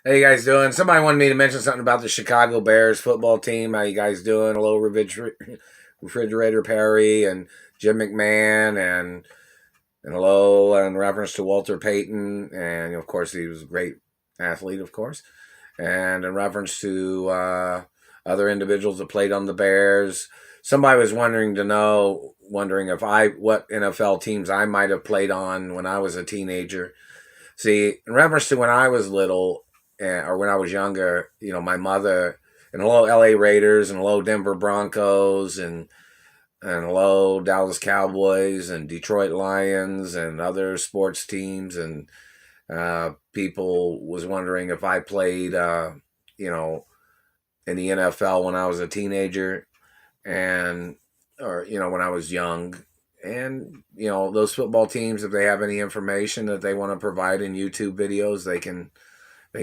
How you guys doing? Somebody wanted me to mention something about the Chicago Bears football team. How you guys doing? Hello, Refrigerator Perry and Jim McMahon, and hello in reference to Walter Payton, and of course he was a great athlete, of course, and in reference to other individuals that played on the Bears. Somebody was wondering if what NFL teams I might have played on when I was a teenager. See, in reference to when I was little, or when I was younger, my mother, and hello L.A. Raiders, and hello Denver Broncos, and hello Dallas Cowboys, and Detroit Lions, and other sports teams, and people was wondering if I played, in the NFL when I was a teenager, or when I was young. And, those football teams, if they have any information that they want to provide in YouTube videos, they can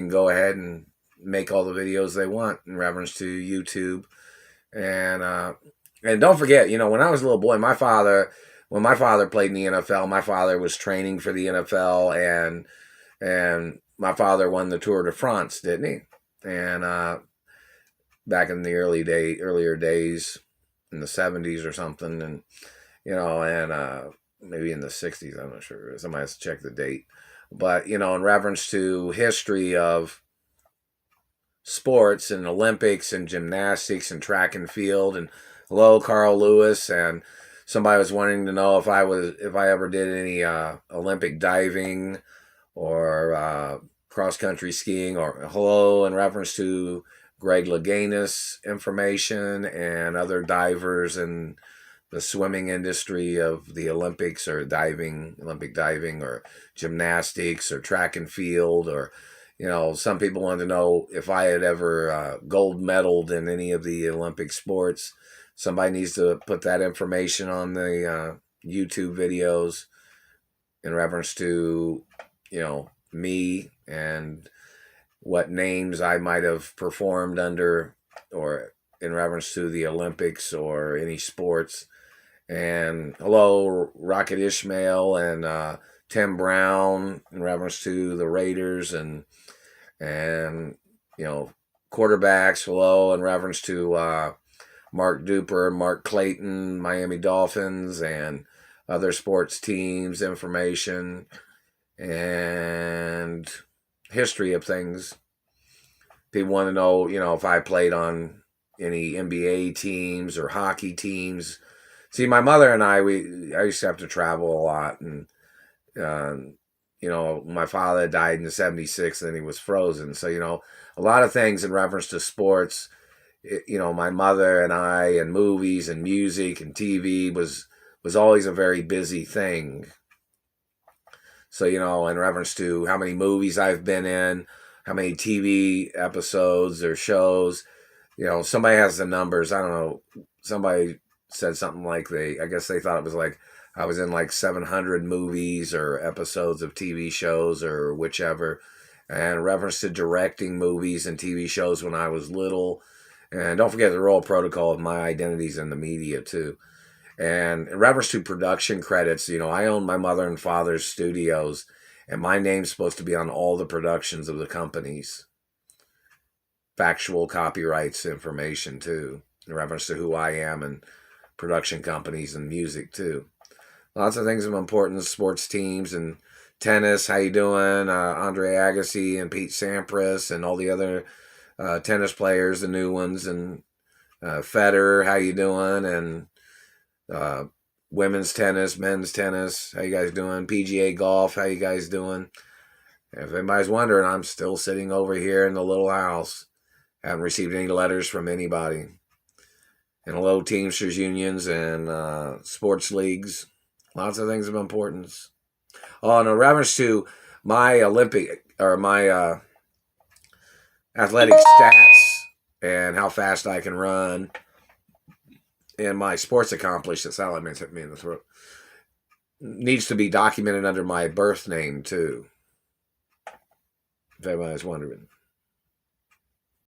go ahead and make all the videos they want in reference to YouTube. And don't forget, when I was a little boy, when my father played in the NFL, my father was training for the NFL, and my father won the Tour de France, didn't he? And back in the earlier days, in the 70s or something, and maybe in the 60s, I'm not sure. Somebody has to check the date. But, in reference to history of sports and Olympics and gymnastics and track and field, and hello, Carl Lewis, and somebody was wanting to know if I ever did any Olympic diving or cross-country skiing, or hello, in reference to Greg Louganis information and other divers and the swimming industry of the Olympics, or Olympic diving, or gymnastics, or track and field, or, some people wanted to know if I had ever gold medaled in any of the Olympic sports. Somebody needs to put that information on the YouTube videos in reference to, me and what names I might have performed under, or in reference to the Olympics or any sports. And hello, Rocket Ishmael, and Tim Brown, in reference to the Raiders, and quarterbacks. Hello, in reference to Mark Duper, Mark Clayton, Miami Dolphins, and other sports teams information, and history of things. People want to know, if I played on any NBA teams or hockey teams. See, my mother and I used to have to travel a lot, and my father died in '76, and he was frozen. So a lot of things in reference to sports. My mother and I, and movies and music and TV was always a very busy thing. So in reference to how many movies I've been in, how many TV episodes or shows, somebody has the numbers. I don't know. Somebody said something like I guess they thought it was like I was in like 700 movies or episodes of TV shows or whichever, and in reference to directing movies and TV shows when I was little. And don't forget the Royal Protocol of My Identities in the Media too. And in reference to production credits, I own my mother and father's studios, and my name's supposed to be on all the productions of the companies. Factual copyrights information too, in reference to who I am, and production companies and music too. Lots of things of importance, sports teams and tennis. How you doing? Andre Agassi and Pete Sampras and all the other tennis players, the new ones, and Federer. How you doing? And women's tennis, men's tennis. How you guys doing? PGA golf. How you guys doing? If anybody's wondering, I'm still sitting over here in the little house. Haven't received any letters from anybody. And hello, Teamsters unions and sports leagues. Lots of things of importance. Oh, and in reference to my my athletic stats and how fast I can run, and my sports accomplishments, that sounded like hit me in the throat, needs to be documented under my birth name too, if anybody's wondering.